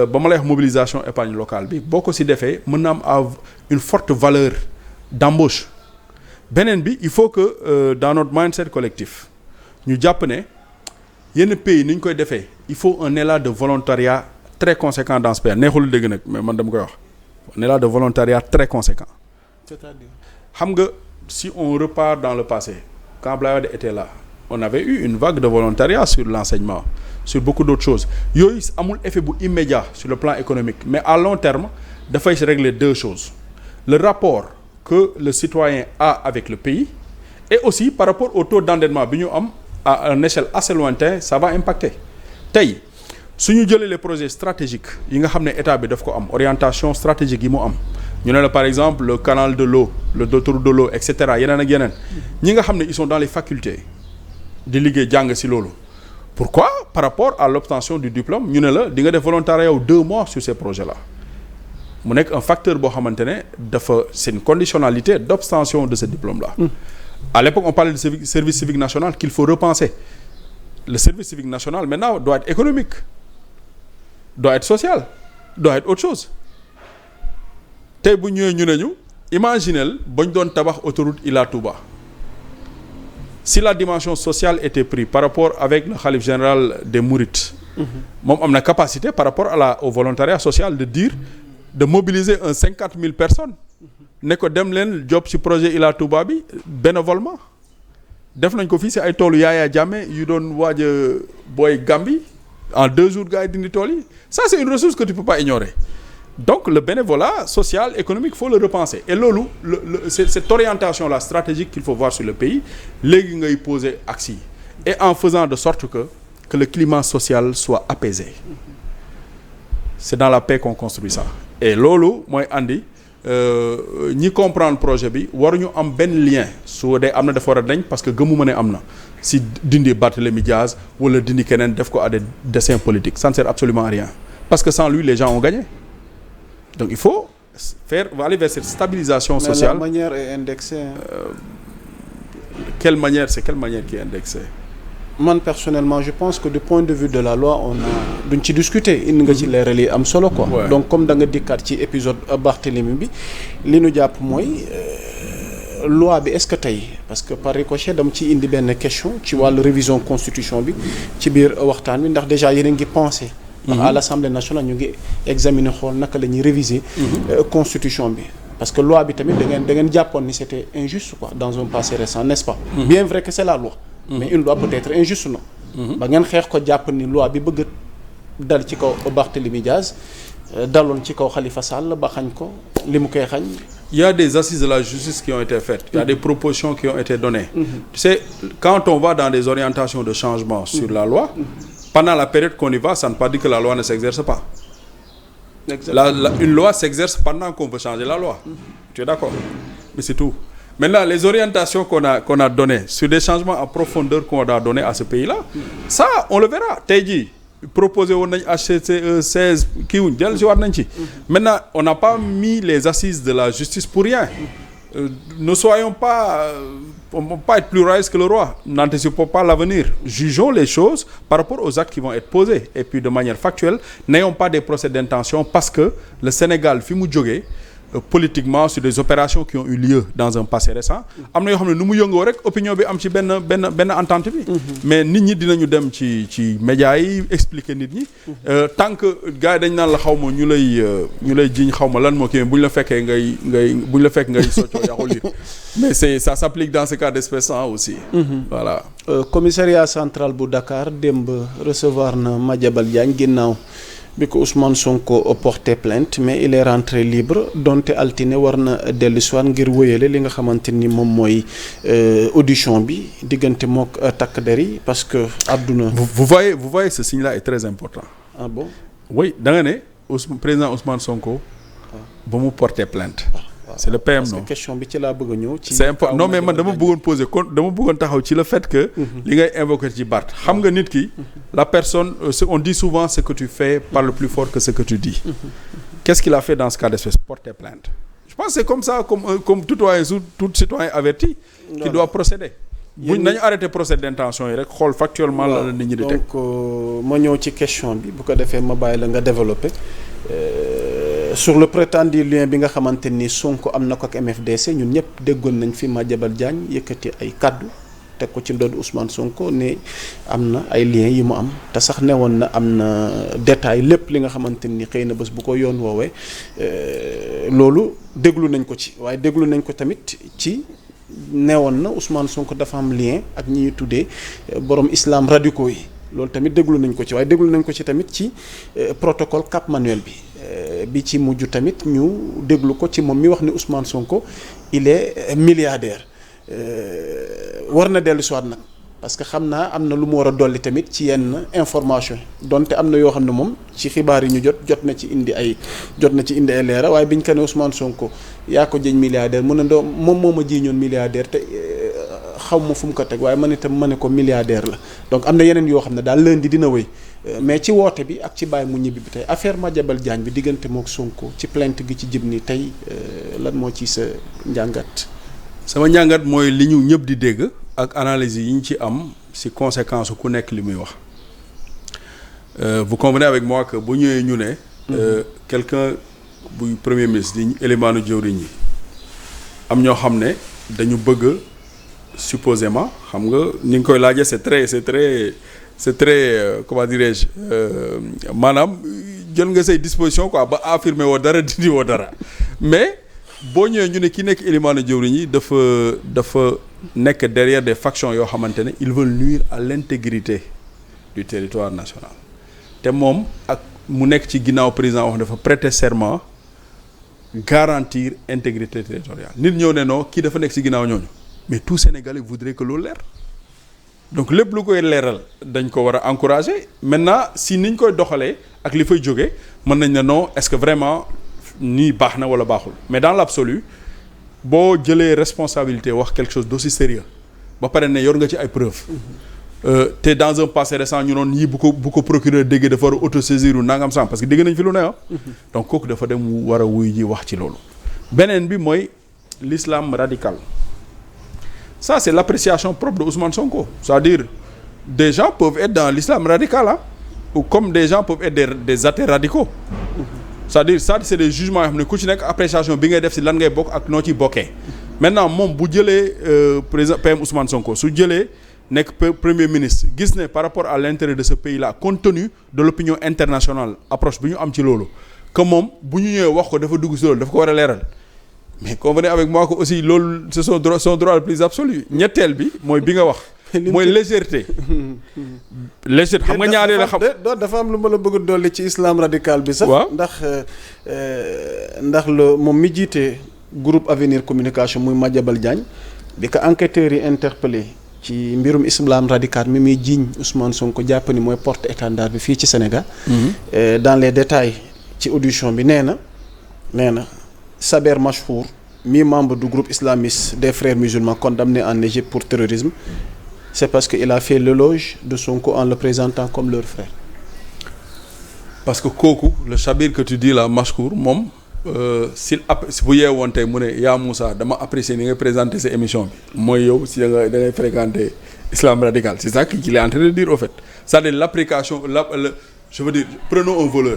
ba ma lay wax mobilisation épargne locale bi boo ko ci defee mën na am une forte valeur d'embauche beneen bi il faut que dans notre mindset collectif ñu jàpp ne yenn pays ni ñu koy defee il faut un élan de volontariat très conséquent dans ce pays neexul dégg nag mais man dama koy wax un élan de volontariat très conséquent c'est-à-dire xam nga si on repart dans le passé quand Abdoulaye Wade était là on avait eu une vague de volontariat sur l'enseignement sur beaucoup d'autres choses yooyu amul effet bu immédiat sur le plan économique mais à long terme dafay se régler deux choses le rapport que le citoyen a avec le pays et aussi par rapport au taux d'endettement bi ñu am à une échelle assez lointaine ça va impacter tey su ñu jëlee les projets stratégiques yi nga xam ne état bi daf ko am orientation stratégique yi mu am ñu ne la par exemple le canal de l'eau le autoroute de l'eau et cetera yeneen ak yeneen ñi nga xam ne ils sont dans les facultés di liggéey jàng ci loolu pourquoi par rapport à l'obtention du diplôme ñu ne la di nga def volontariat yow 2 mois sur ces projets là mu nekk un facteur boo xamante ne dafa c'est une conditionnalité d'obtention de ce diplôme là à l'époque on parlait de service civique national qu'il faut repenser le service civique national maintenant doit être économique doit être social doit être autre chose tey bu ñëwee ñu ne ñu imaginez bañ doon tabax autoroute Ila Touba si la dimension sociale était prise par rapport avec le khalife général des Mourides moom am na capacité par rapport au volontariat social de mobiliser 50 000 personnes ne ko dem leen job ci projet Ila Touba bi bénévolement def nañ ko fii si ay toolu Yaya Jammeh yu doon waaj a booy Gambie en 2 jours gars yi dindi tool yi ça c'est une ressource que tu peux pas ignorer donc le bénévolat social économique faut le repenser et loolu c'est cette orientation là stratégique qu'il faut voir sur le pays léegi ngay poser axe yi et en faisant de sorte que le climat social soit apaisé c'est dans la paix qu'on construit ça et loolu mooy andi ñi comprendre projet bi waruñu am benn lien su dee am na dafa war a dañ parce que gëmuma ne am na si dindi Barthélémy Diaz wala dindi keneen def ko à des desseins politiques ça ne sert absolument à rien parce que sans lui les gens ont gagné donc il faut aller vers cette stabilisation sociale. Mais la manière est indexée. Quelle manière qui est indexée? Man personnellement je pense que du point de vue de la loi on a duñ ci discuter indi nga ci leeral yi am solo quoi. Ouais. Donc comme da nga dikkaat ci épisode Barthélémy bi li nu jàpp mooy loi bi est-ce que tey parce que par ricochet dama ci indi benn question ci wàllu révision constitution bi ci biir waxtaan wi ndax déjà yéen a ngi pensé. ndax à l'Assemblée nationale ñu ngi examiner xool naka la ñuy réviser constitution bi. Parce que loi bi tamit da ngeen jàppoon ni c'était injuste quoi dans un passé récent n'est-ce pas. Bien vrai que c'est la loi. Mais une loi peut être injuste non. ba ngeen xeex ko jàpp ni loi bi bëgg dal ci kaw Barthélémy Diaz daloon ci kaw Khalifa Sall ba xañ ko li mu koy xañ. Il y a des assises de la justice qui ont été faites. Il y a des propositions qui ont été données. Tu sais, quand on va dans des orientations de changement sur la loi, pendant la période qu'on y va, ça ne veut pas dire que la loi ne s'exerce pas. Une loi s'exerce pendant qu'on veut changer la loi. Tu es d'accord? Mais c'est tout. Maintenant, les orientations qu'on a données sur des changements en profondeur qu'on a donnés à ce pays-là, ça, on le verra. Tey jii proposé woon nañ HCCE 16 kii wuñ dellu si waat nañ ci. Maintenant, on n'a pas mis les assises de la justice pour rien. Ne soyons pas... on ne peut pas être plus royaliste que le roi. N'anticipons pas l'avenir. Jugeons les choses par rapport aux actes qui vont être posés. Et puis de manière factuelle, n'ayons pas des procès d'intention parce que le Sénégal fi mu jógee politiquement sur des opérations qui ont eu lieu dans un passé récent am na yoo xam ne nu mu yëngoo rek opinion bi am ci benn entente bi. Mais nit ñi dinañu dem ci médias yi expliquer nit ñi. Tant que gars yi dañ naan la xaw ma ñu lay jiñ xaw ma lan moo kii bu ñu la fekkee ngay soccoo yaxul yi mais ça s'applique dans ce cas d'espèce aussi. Voilà. Commissariat central bu Dakar démb recevoir na Madiambal Diagne ginnaaw bi ko Ousmane Sonko porté plainte mais il est rentré libre donte altine war na dellu si waat ngir wéyale li nga xamante ni moom mooy audition bi diggante mook takk der yi parce que àdduna. Vous voyez ce signe-là est très important. Ah bon? Oui, da nga ne président Ousmane Sonko ba mu porté plainte. C'est le PM, non? Parce que question bi ci laa bëgg a ñëw. C'est important. Non mais man dama bëggoon taxaw ci le fait que. li ngay invoquer ci Barth xam nga nit ki. la personne on dit souvent ce que tu fais parle plus fort que ce que tu dis. Qu'est-ce qu'il a fait dans ce cas d'espèce? Porter plainte. Je pense que c'est comme ça comme tout citoyen averti. qui doit procéder. buñ nañu arrêté procès d'intention yi rek xool factuellement la nit ñi di teg. donc ma ñëw ci question bi bu ko defee ma bàyyi la nga développer. Sur le prétendu lien bi nga xamante ni Sonko am na ko ak MFDC ñun ñëpp déggoon nañ fi Madiambal Diagne yëkkati ay kaddu teg ko ci ndodd Ousmane Sonko ne am na ay liens yi mu am te sax newoon na am na détail lépp li nga xamante ni xëy na bés bu ko yoon woowee loolu déglu nañ ko ci waaye déglu nañ ko tamit ci newoon na Ousmane Sonko dafa am lien ak ñi ñuy tuddee borom islam radicaux yi loolu tamit déglu nañ ko ci waaye déglu nañ ko ci tamit ci protocole Cap Manuel bi ci mujj tamit ñu déglu ko ci moom mi wax ni Ousmane Sonko il est milliardaire war na dellu siwaat nag parce que xam naa am na lu mu war a dolli tamit ci yenn information donte am na yoo xam ne moom ci xibaar yi ñu jot na ci indi ay leera waaye biñ ko ne Ousmane Sonko yaa ko jëñ milliardaire mu ne ndoo moom moo ma jiiñoon milliardaire te xaw ma fu mu ko teg waaye man itam ma ne ko milliardaire la donc am na yeneen yoo xam ne daal lundi dina wéy mais ci woote bi ak ci bàyyi mu ñibbi bi tey affaire Madiambal Diagne bi diggante mook Sonko ci plainte gi ci jib ni tey lan moo ci sa njàngat. sama njàngat mooy li ñu ñëpp di dégg ak analyse yi ñu ci am ci conséquence ku nekk li muy wax vous convenez avec moi que bu ñëwee ñu ne quelqu'un buy premier ministre di élément nu jëwriñ yi am ñoo xam ne dañu bëgg supposément xam nga ni nga koy laajee c'est très comment dirais-je maanaam jël nga say disposition quoi ba affirmer woo dara dindi woo dara mais boo ñëwee ñu ne ki nekk élimaanu jëwriñ yi dafa nekk derrière des factions yoo xamante ne ils veulent nuire à l'intégrité du territoire national te moom ak mu nekk ci ginnaaw président wax dafa prêter serment garantir intégrité territoriale nit ñëw ne non kii dafa nekk ci ginnaaw ñooñu mais tout Sénégalais voudrait que loolu leer donc lépp lu koy leeral dañ ko war a encourager maintenant si niñ koy doxalee ak li fay jógee mën nañ ne non est-ce que vraiment nii baax na wala baaxul mais dans l'absolu boo jëlee responsabilité wax quelque chose d'aussi sérieux ba pare ne yor nga ci ay preuves te dans un passé récent ñu noon yii bu ko procureur déggee dafa war a autosaisir u nangam sam parce que dégg nañ fi lu ne donc kooku dafa dem war a wuy ji wax ci loolu beneen bi mooy l'islam radical ça c'est l'appréciation propre de Ousmane Sonko c'est-à-dire des gens peuvent être dans l'islam radical ou comme des gens peuvent être des athées radicaux c'est-à-dire ça c'est des jugements yoo xam ne ku ci nekk appréciation bi ngay def si lan ngay bokk ak noo ciy bokkee maintenant moom bu jëlee président PM Ousmane Sonko su jëlee nekk premier ministre gis ne par rapport à l'intérêt de ce pays-là compte tenu de l'opinion internationale approche bi ñu am ci loolu que moom bu ñu ñëwee wax ko dafa dugg si loolu dafa ko war a leeral mais convenez avec moi que aussi loolu c'est son droit le plus absolu ñetteel bi mooy bi nga wax mooy légèreté xam nga ñaaree la xam dafa am lu ma la bëgg a dolli ci islam radical bi sax waaw ndax la moom mi jiite groupe Avenir Communication muy Madiambal Diagne bi ko enquêteurs yi interpellé ci mbirum islam radical mi muy jiiñ Ousmane Sonko jàpp ni mooy porte-étendard bi fii ci Sénégal dans les détails ci audition bi nee na Saber Machfour mi membre du groupe islamiste des frères musulmans condamné en Égypte pour terrorisme c'est parce que il a fait l'éloge de Sonko en le présentant comme leur frère. parce que kooku le Sabir que tu dis là Machfour moom si bu yeewoon tey mu ne yaa Moussa dama apprécier ni ngay présenter sa émission bi mooy yow si da ngay fréquenter islam radical c'est ça qu'il est en train de dire au fait c'est-à-dire l'application je veux dire prenons un voleur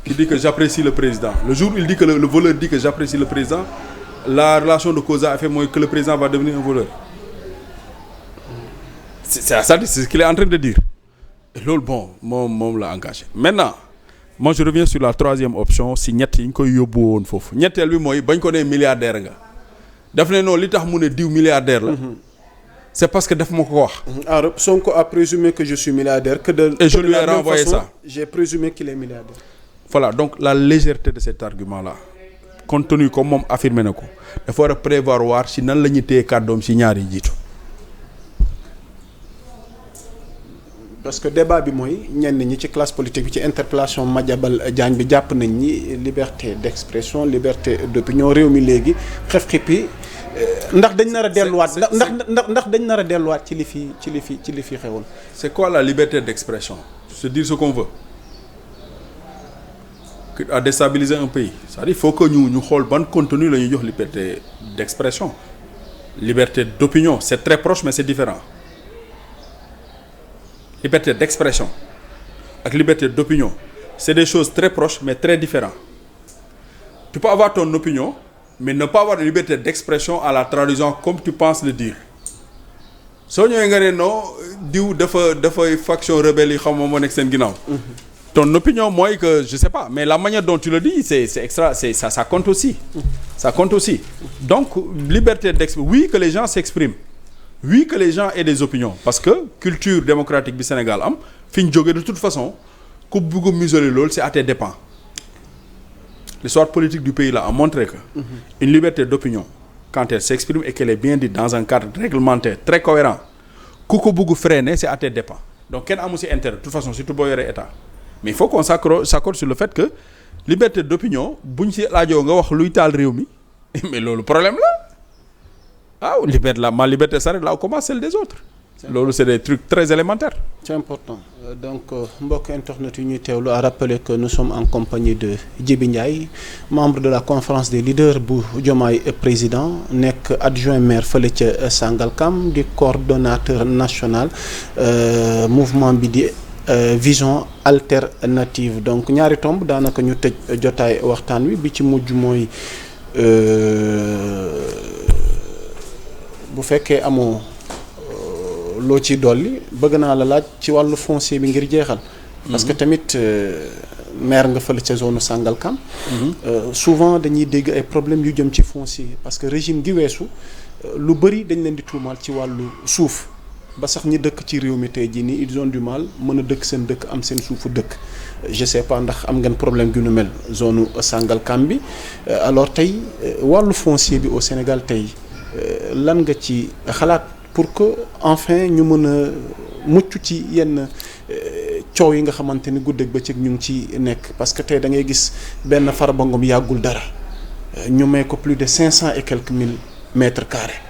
qui dit que j'apprécie le président le jour où il dit que le voleur dit que j'apprécie le président la relation de cause à effet mooy que le président va devenir un voleur c'est ce qu'il est en train de dire et loolu bon moom la engagé maintenant moi je reviens sur la troisième option si ñett yi ñu koy yóbbu woon foofu ñetteel bi mooy bañ ko nee milliardaire nga daf ne noonu li tax mu ne diw milliardaire la c'est parce que daf ma ko wax. Alors Sonko a présumé que je suis milliardaire et je lui ai renvoyé ça. J'ai présumé qu'il est milliardaire. Voilà donc la légèreté de cet argument là compte tenu comme moom affirmé na ko dafa war a prévoir si nan la ñuy téye kàddoom si ñaari jiitu. parce que débat bi mooy ñenn ñi ci classe politique bi ci interpellation Madiambal Diagne bi jàpp nañ ni liberté d'expression liberté d'opinion réew mi léegi xef-xippi ndax dañ nar a delluwaat ndax dañ nar a delluwaat ci li fi xewoon. C'est quoi la liberté d'expression? Se dire ce qu'on veut. À déstabiliser un pays. C'est-à-dire il faut que ñu xool ban contenu la ñuy jox liberté d'expression. Liberté d'opinion c'est très proche mais c'est différent. Liberté d'expression ak liberté d'opinion c'est des choses très proches mais très différentes. Tu peux avoir ton opinion mais ne pas avoir de liberté d'expression en la traduisant comme tu penses le dire. soo ñëwee nga ne non diw dafay faction rebelle yi xam moom moo nekk seen ginnaaw. Ton opinion mooy que je sais pas mais la manière dont tu le dis c'est extra ça compte aussi. Ça compte aussi. Donc liberté d'expression oui que les gens s'expriment. Oui que les gens aient des opinions parce que culture démocratique bi Sénégal am fi ñu jógee de toute façon ku bëgg a museler loolu c'est à tes dépens. L'histoire politique du pays là a montré que une liberté d'opinion quand elle s'exprime et qu'elle est bien dite dans un cadre réglementaire très cohérent ku ko bëgg freiner c'est à tes dépens. Donc kenn amu ci intérêt de toute façon surtout boo yoree état mais il faut qu'on s'accorde sur le fait que liberté d'opinion buñ ci laajoo nga wax luy taal réew mi mais loolu problème la. Ah ma liberté s'arrête là où commence celle des autres. Loolu c'est des trucs très élémentaires. C'est important donc mbokk internet yi ñuy teewlu à rappeler que nous sommes en compagnie de Djiby Ndiaye membre de la conférence des leaders bu Diomaye président nekk adjoint maire fële ca Sangalkam di coordonnateur national mouvement bi di vision alternative donc ñaari tomb daanaka ñu tëj jotaay waxtaan wi bi ci mujj mooy bu fekkee amoo loo ci dolli bëgg naa la laaj ci wàllu foncier bi ngir jeexal. parce que tamit maire nga fële ca zone Sangalkam. souvent dañuy dégg ay problèmes yu jëm ci foncier parce que régime gi weesu lu bëri dañ leen di tuumaal ci wàllu suuf ba sax ñi dëkk ci réew mi tey jii nii ils ont du mal mën a dëkk seen dëkk am seen suufu dëkk. je sais pas ndax am ngeen problème gu nu mel zone Sangalkam bi alors tey wàllu foncier bi au Sénégal tey lan nga ci xalaat pour que enfin ñu mën a mucc ci yenn coow yi nga xamante ni guddeeg bëccëg ñu ngi ci nekk parce que tey da ngay gis benn Farba Ngom yàggul dara ñu may ko plus de 500 et quelques mille mètres carrés.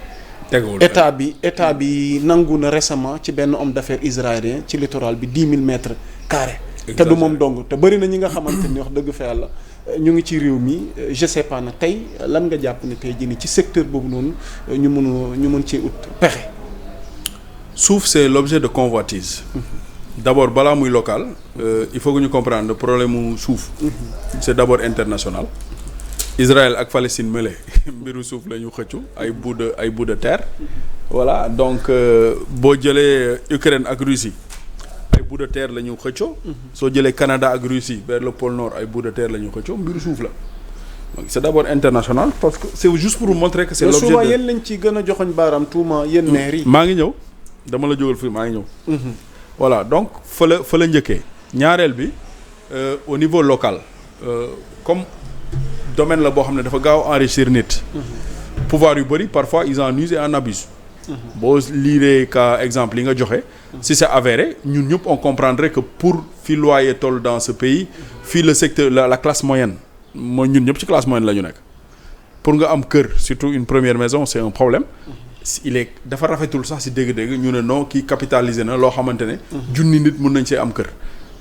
état bi nangu na récemment ci benn homme d'affaires israélien ci littoral bi 10 000 mètres carrés. te du moom dong te bëri na ñi nga xamante ni wax dëgg fa yàlla ñu ngi ci réew mi je sais pas na tey lan nga jàpp ne tey jii nii ci secteur boobu noonu ñu mën cee ut pexe. suuf c'est l'objet de convoitise. D'abord balaa muy local il faut que ñu comprendre le problème mu suuf. C'est d'abord international. Israël ak Palestine mêlé mbiru suuf la ñu xëccu ay bout de terre. voilà donc boo jëlee Ukraine ak Russie ay bout de terre la ñu xëccoo. soo jëlee Canada ak Russie vers le pôle nord ay bout de terre la ñu xëccoo mbiru suuf la. donc c'est d'abord international parce que c'est juste pour vous montrer que c'est l'objet de. souvent yéen lañ ci gën a joxoñ baaraam tuuma yéen maire yi. maa ngi ñëw dama la jógal fii maa ngi ñëw. voilà donc fa la njëkkee ñaareel bi au niveau local comme domaine la boo xam ne dafa gaaw enrichir nit. pouvoir yu bëri parfois ils en usent et en abusent. boo liiree cas exemple yi nga joxe. si c'est avéré ñun ñëpp on comprendrait que pour fi loyer toll dans ce pays fii le secteur la classe moyenne mooy ñun ñëpp ci classe moyenne la ñu nekk. pour nga am kër surtout une première maison c'est un problème. dafa rafetul sax si dégg-dégg ñu ne non kii capitalisé na loo xamante ne. junni nit mun nañ see am kër.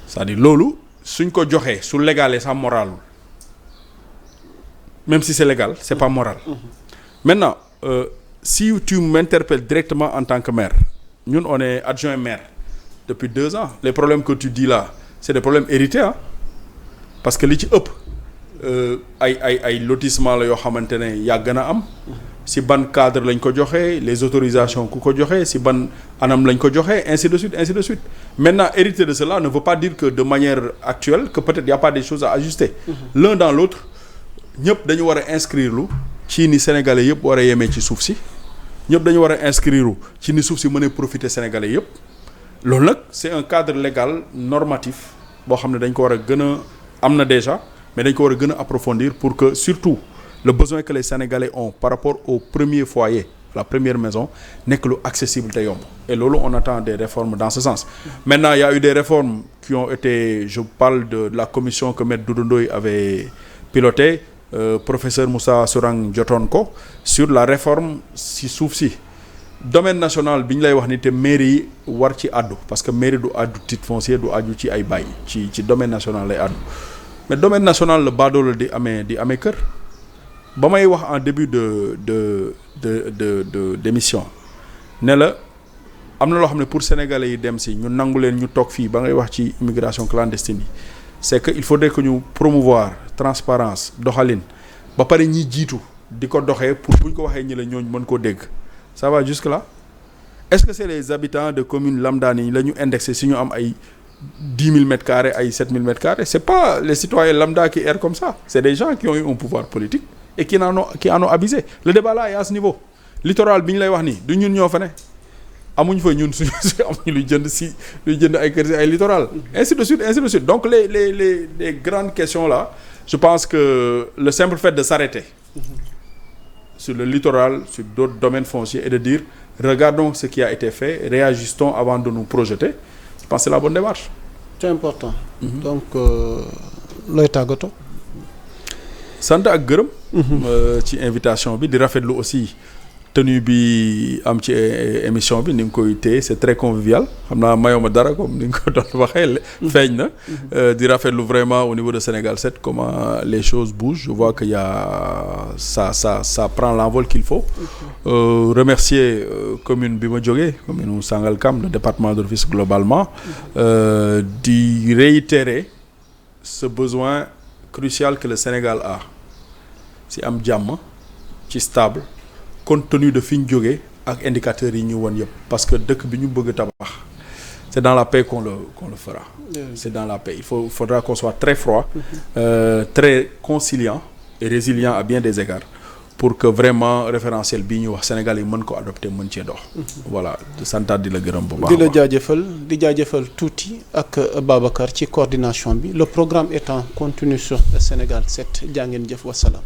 c'est-à-dire loolu suñ ko joxee su légalee sax moral même si c'est légal c'est pas moral. maintenant si tu m'interpelles directement en tant que maire ñun on est adjoint maire depuis 2 ans les problèmes que tu dis là c'est des problèmes hérités ah parce que li ci ëpp ay lotissement la yoo xamante ne yàgg na am. si ban cadre lañ ko joxee les autorisations ku ko joxee si ban anam lañ ko joxee ainsi de suite maintenant hériter de cela ne veut pas dire que de manière actuelle que peut-être y a pas des choses à ajuster. L'un dans l'autre ñëpp dañu war a inscrire lu ci ni sénégalais yëpp war a yemee ci suuf si ñëpp dañu war a inscrire ci ni suuf si mën a profiter sénégalais yëpp loolu nag c'est un cadre légal normatif boo xam ne dañ ko war a gën a am na déjà mais dañ ko war a gën a approfondir pour que surtout le besoin que les Sénégalais ont par rapport au premier foyer la première maison nekk lu accessible te yomb et loolu on attend des réformes dans ce sens. Maintenant il y a eu des réformes qui ont été je parle de la commission que Maître Doudou Ndoye avait pilotée professeur Moussa Sourang jotoon ko sur la réforme si suuf si domaine national bi ñu lay wax ni te mairie yi war ci àddu parce que mairie du àddu titre foncier du àddu ci ay bail ci domaine national lay àddu mais domaine national la baadoolo di amee kër. ba may wax en début d'émission ne la am na loo xam ne pour sénégalais yi dem si ñu nangu leen ñu toog fii ba ngay wax ci immigration clandestine yi c'est que il faudrait que ñu promouvoir transparence doxalin ba pare ñi jiitu di ko doxee pour bu ñu ko waxee ñi la ñooñu mën koo dégg ça va jusque là est-ce que c'est les habitants de communes lambda yi la ñu indexé si ñu am ay 10 000 mètres carrés ay 7 000 mètres carrés c'est pas les citoyens lambda qui errent comme ça c'est des gens qui ont eu un pouvoir politique et qui en ont abusé le débat là est à ce niveau littoral bi ñu lay wax nii du ñun ñoo fa ne amuñ fa ñun suñu amuñu luy jënd ay kër si ay littoral ainsi de suite donc les grandes questions là je pense que le simple fait de s'arrêter sur le littoral sur d'autres domaines fonciers et de dire regardons ce qui a été fait réajustons avant de nous projeter je pense que c'est la bonne démarche. C'est important. Donc looy tàggatoo. sant ak gërëm. ci invitation bi di rafetlu aussi tenue bi am ci émission bi ni nga koy téye c'est très convivial xam naa mayoo ma dara comme ni nga ko doon waxee feeñ na. di rafetlu vraiment au niveau de Sénégal 7 comment les choses bougent je vois que y a ça prend l'envol qu'il faut. Remercier commune bi ma jógee commune Sangalkam le département de Rufisque globalement. di réitérer ce besoin crucial que le Sénégal a. si am jàmm ci stable compte tenu de fi ñu jógee ak indicateurs yi ñu won yëpp parce que dëkk bi ñu bëgg tabax c'est dans la paix qu'on le fera. C'est dans la paix. Il faudra qu'on soit très froid, très conciliant et résilient à bien des égards pour que vraiment référentiel bii ñu wax Sénégal yi mën ko adopter mën cee dox. Voilà santaat di la gërëm bu baax. di la jaajëfal tuuti ak Babacar ci coordination bi le programme étant continu sur Sénégal 7 jaa ngeen jëf wasalaam.